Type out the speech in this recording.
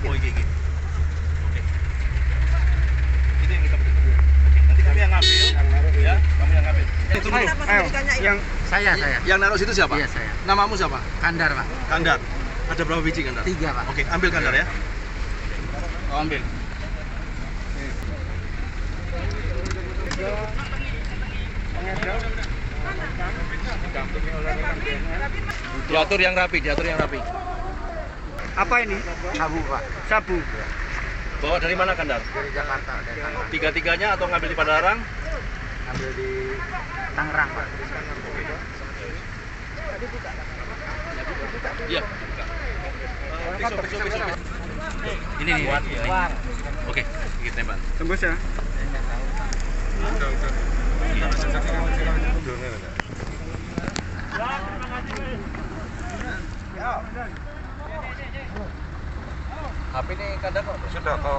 Oh, iki. Oke. Itu yang kita butuh. Oke, nanti kami yang ngambil. Ya, kamu yang ngambil. Itu dulu. Ayo, yang Saya. Yang naruh situ siapa? Iya, saya. Namamu siapa? Kandar, Pak. Kandar. Ada berapa biji Kandar? 3, Pak. Oke, ambil Kandar ya. Oh, ambil. Diatur yang rapi. apa ini? Sabu, Pak. Sabu. Bawa dari mana Kandar? Dari Jakarta, dari Tangerang. Tiga-tiganya atau ngambil di Padalarang? Ambil di Tangerang, Pak. Iya. Besok. Ini nih. Oke, kita tembak. Tembus ya. HP ini Kandar kok? Sudah, kalau